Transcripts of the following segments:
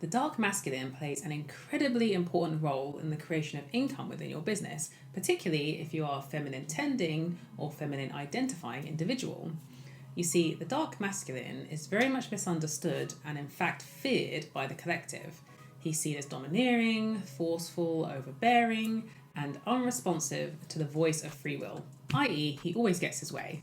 The dark masculine plays an incredibly important role in the creation of income within your business, particularly if you are a feminine tending or feminine identifying individual. You see, the dark masculine is very much misunderstood and in fact feared by the collective. He's seen as domineering, forceful, overbearing, and unresponsive to the voice of free will, i.e., he always gets his way.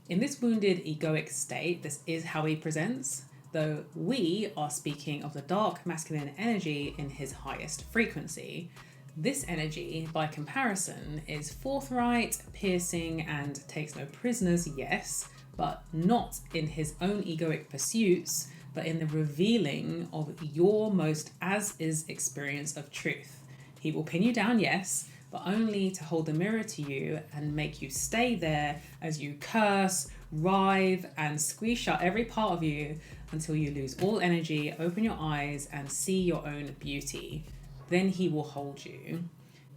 In this wounded egoic state, this is how he presents, though we are speaking of the dark masculine energy in his highest frequency. This energy, by comparison, is forthright, piercing, and takes no prisoners, yes, but not in his own egoic pursuits, but in the revealing of your most as-is experience of truth. He will pin you down, yes, but only to hold the mirror to you and make you stay there as you curse, writhe, and squeeze shut every part of you until you lose all energy, open your eyes, and see your own beauty. Then he will hold you.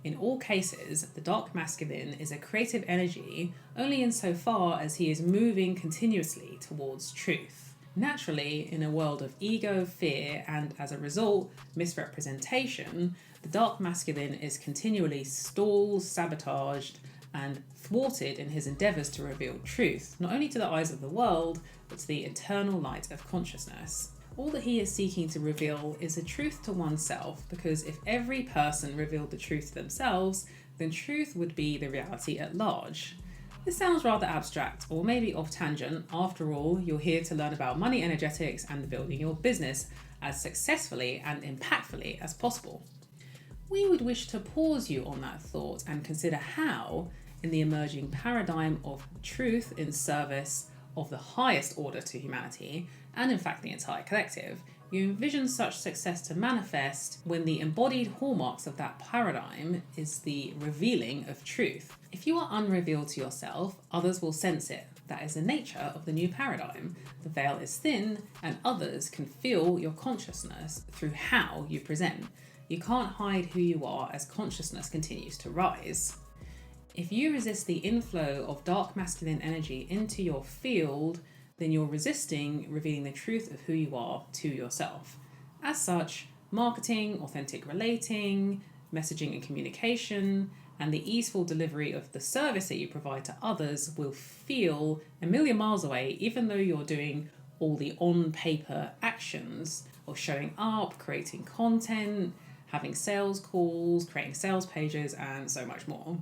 In all cases, the dark masculine is a creative energy only insofar as he is moving continuously towards truth. Naturally, in a world of ego, fear, and as a result, misrepresentation, the dark masculine is continually stalled, sabotaged, and thwarted in his endeavours to reveal truth, not only to the eyes of the world, but to the eternal light of consciousness. All that he is seeking to reveal is a truth to oneself, because if every person revealed the truth to themselves, then truth would be the reality at large. This sounds rather abstract, or maybe off tangent. After all, you're here to learn about money energetics and building your business as successfully and impactfully as possible. We would wish to pause you on that thought and consider how, in the emerging paradigm of truth in service of the highest order to humanity, and in fact the entire collective, you envision such success to manifest when the embodied hallmarks of that paradigm is the revealing of truth. If you are unrevealed to yourself, others will sense it. That is the nature of the new paradigm. The veil is thin, and others can feel your consciousness through how you present. You can't hide who you are as consciousness continues to rise. If you resist the inflow of dark masculine energy into your field, then you're resisting revealing the truth of who you are to yourself. As such, marketing, authentic relating, messaging and communication, and the easeful delivery of the service that you provide to others will feel a million miles away, even though you're doing all the on-paper actions of showing up, creating content, having sales calls, creating sales pages, and so much more.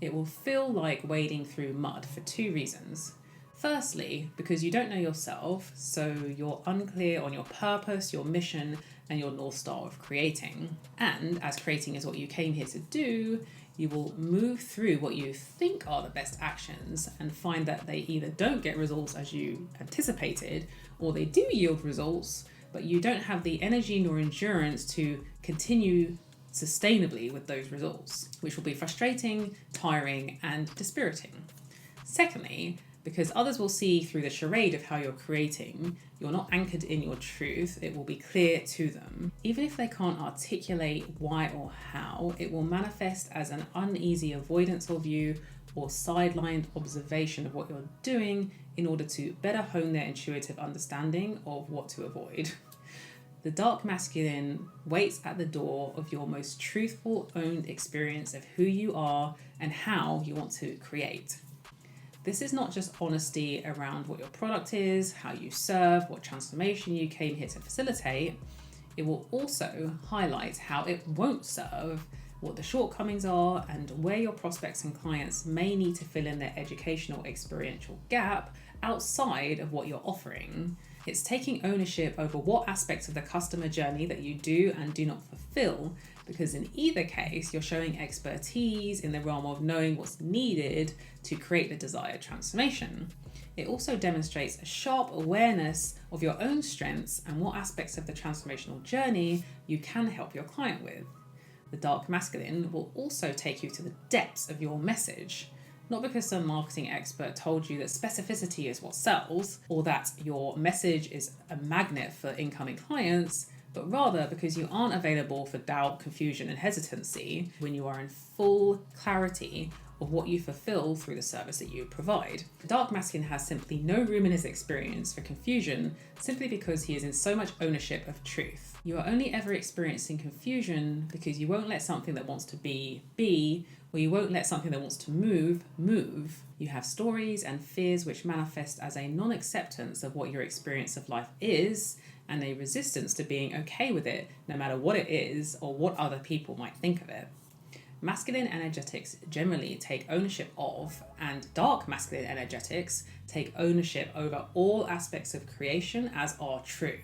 It will feel like wading through mud for two reasons. Firstly, because you don't know yourself, so you're unclear on your purpose, your mission, and your North Star of creating. And as creating is what you came here to do, you will move through what you think are the best actions and find that they either don't get results as you anticipated, or they do yield results, but you don't have the energy nor endurance to continue sustainably with those results, which will be frustrating, tiring, and dispiriting. Secondly, because others will see through the charade of how you're creating, you're not anchored in your truth, it will be clear to them. Even if they can't articulate why or how, it will manifest as an uneasy avoidance of you or sidelined observation of what you're doing in order to better hone their intuitive understanding of what to avoid. The dark masculine waits at the door of your most truthful owned experience of who you are and how you want to create. This is not just honesty around what your product is, how you serve, what transformation you came here to facilitate. It will also highlight how it won't serve, what the shortcomings are, and where your prospects and clients may need to fill in their educational experiential gap outside of what you're offering. It's taking ownership over what aspects of the customer journey that you do and do not fulfill, because in either case, you're showing expertise in the realm of knowing what's needed to create the desired transformation. It also demonstrates a sharp awareness of your own strengths and what aspects of the transformational journey you can help your client with. The dark masculine will also take you to the depths of your message. Not because some marketing expert told you that specificity is what sells, or that your message is a magnet for incoming clients, but rather because you aren't available for doubt, confusion, and hesitancy when you are in full clarity of what you fulfill through the service that you provide. The dark masculine has simply no room in his experience for confusion simply because he is in so much ownership of truth. You are only ever experiencing confusion because you won't let something that wants to be, or you won't let something that wants to move. You have stories and fears which manifest as a non-acceptance of what your experience of life is, and a resistance to being okay with it, no matter what it is or what other people might think of it. Masculine energetics generally take ownership of, and dark masculine energetics take ownership over all aspects of creation as are true.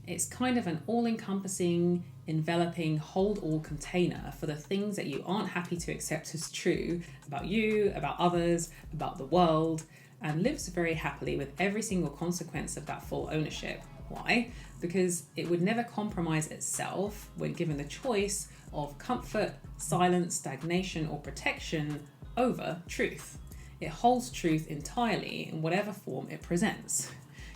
It's kind of an all-encompassing, enveloping, hold-all container for the things that you aren't happy to accept as true about you, about others, about the world, and lives very happily with every single consequence of that full ownership. Why? Because it would never compromise itself when given the choice of comfort, silence, stagnation, or protection over truth. It holds truth entirely in whatever form it presents.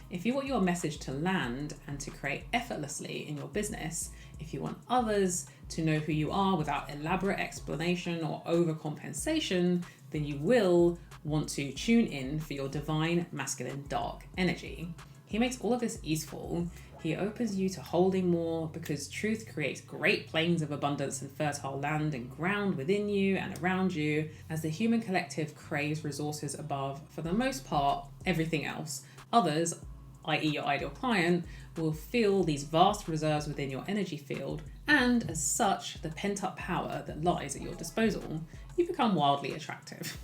If you want your message to land and to create effortlessly in your business, if you want others to know who you are without elaborate explanation or overcompensation, then you will want to tune in for your divine masculine dark energy. He makes all of this easeful. He opens you to holding more because truth creates great plains of abundance and fertile land and ground within you and around you, as the human collective craves resources above, for the most part, everything else. Others, i.e. your ideal client, will feel these vast reserves within your energy field, and as such, the pent-up power that lies at your disposal. You become wildly attractive.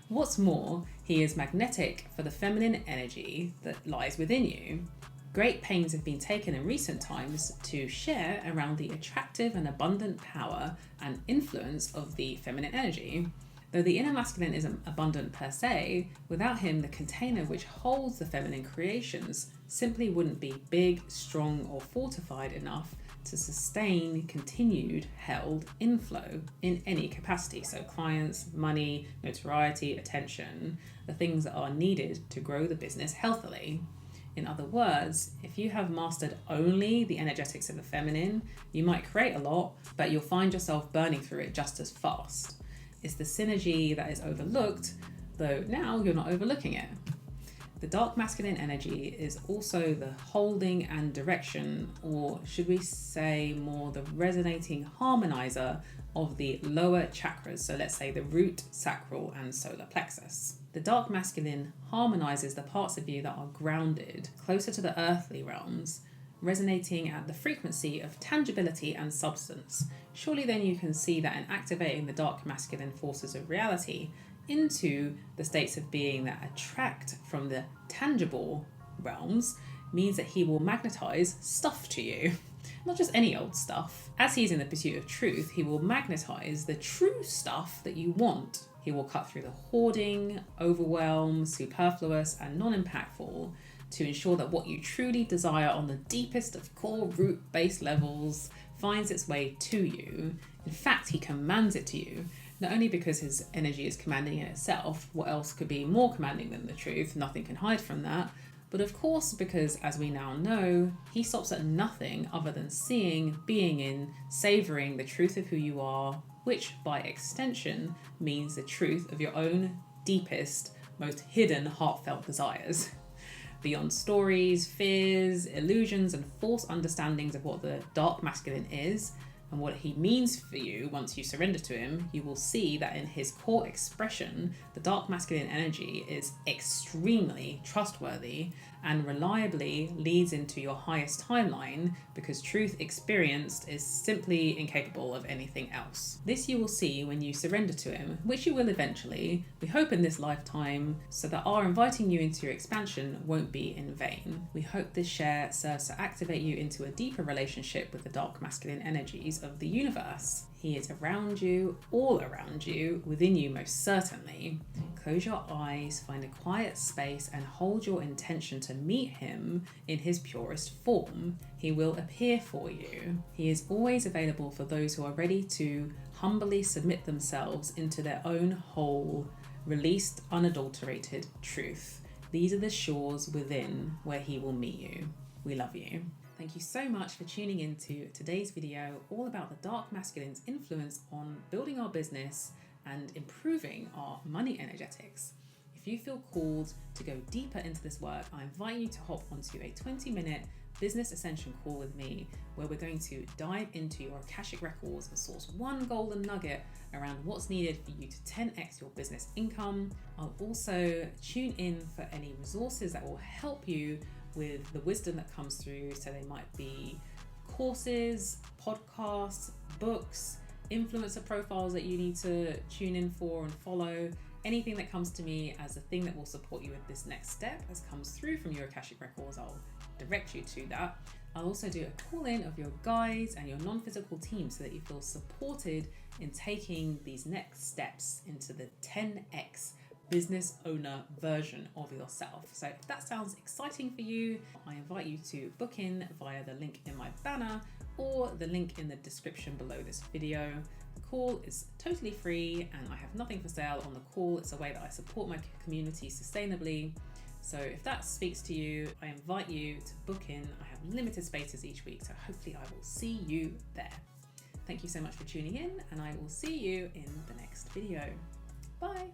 What's more, he is magnetic for the feminine energy that lies within you. Great pains have been taken in recent times to share around the attractive and abundant power and influence of the feminine energy. Though the inner masculine isn't abundant per se, without him the container which holds the feminine creations simply wouldn't be big, strong, or fortified enough to sustain continued held inflow in any capacity. So clients, money, notoriety, attention, the things that are needed to grow the business healthily. In other words, if you have mastered only the energetics of the feminine, you might create a lot, but you'll find yourself burning through it just as fast. It's the synergy that is overlooked, though now you're not overlooking it. The dark masculine energy is also the holding and direction, or should we say more the resonating harmonizer of the lower chakras. So let's say the root, sacral, and solar plexus. The dark masculine harmonizes the parts of you that are grounded, closer to the earthly realms, resonating at the frequency of tangibility and substance. Surely then you can see that in activating the dark masculine forces of reality into the states of being that attract from the tangible realms means that he will magnetize stuff to you. Not just any old stuff. As he's in the pursuit of truth, he will magnetize the true stuff that you want. He will cut through the hoarding, overwhelm, superfluous, and non-impactful to ensure that what you truly desire on the deepest of core root-based levels finds its way to you. In fact, he commands it to you, not only because his energy is commanding in itself, what else could be more commanding than the truth? Nothing can hide from that. But of course, because as we now know, he stops at nothing other than seeing, being in, savouring the truth of who you are, which by extension means the truth of your own deepest, most hidden, heartfelt desires. Beyond stories, fears, illusions, and false understandings of what the dark masculine is, and what he means for you once you surrender to him, you will see that in his core expression, the dark masculine energy is extremely trustworthy and reliably leads into your highest timeline because truth experienced is simply incapable of anything else. This you will see when you surrender to him, which you will eventually, we hope in this lifetime, so that our inviting you into your expansion won't be in vain. We hope this share serves to activate you into a deeper relationship with the dark masculine energies of the universe. He is around you, all around you, within you most certainly. Close your eyes, find a quiet space, and hold your intention to meet him in his purest form. He will appear for you. He is always available for those who are ready to humbly submit themselves into their own whole, released, unadulterated truth. These are the shores within where he will meet you. We love you. Thank you so much for tuning into today's video all about the dark masculine's influence on building our business and improving our money energetics. If you feel called to go deeper into this work, I invite you to hop onto a 20-minute Business Ascension call with me, where we're going to dive into your Akashic Records and source one golden nugget around what's needed for you to 10x your business income. I'll also tune in for any resources that will help you with the wisdom that comes through. So they might be courses, podcasts, books, influencer profiles that you need to tune in for and follow. Anything that comes to me as a thing that will support you with this next step as comes through from your Akashic Records, I'll direct you to that. I'll also do a call-in of your guides and your non-physical team so that you feel supported in taking these next steps into the 10x business owner version of yourself. So if that sounds exciting for you, I invite you to book in via the link in my banner or the link in the description below this video. The call is totally free and I have nothing for sale on the call. It's a way that I support my community sustainably. So if that speaks to you, I invite you to book in. I have limited spaces each week, so hopefully I will see you there. Thank you so much for tuning in, and I will see you in the next video. Bye.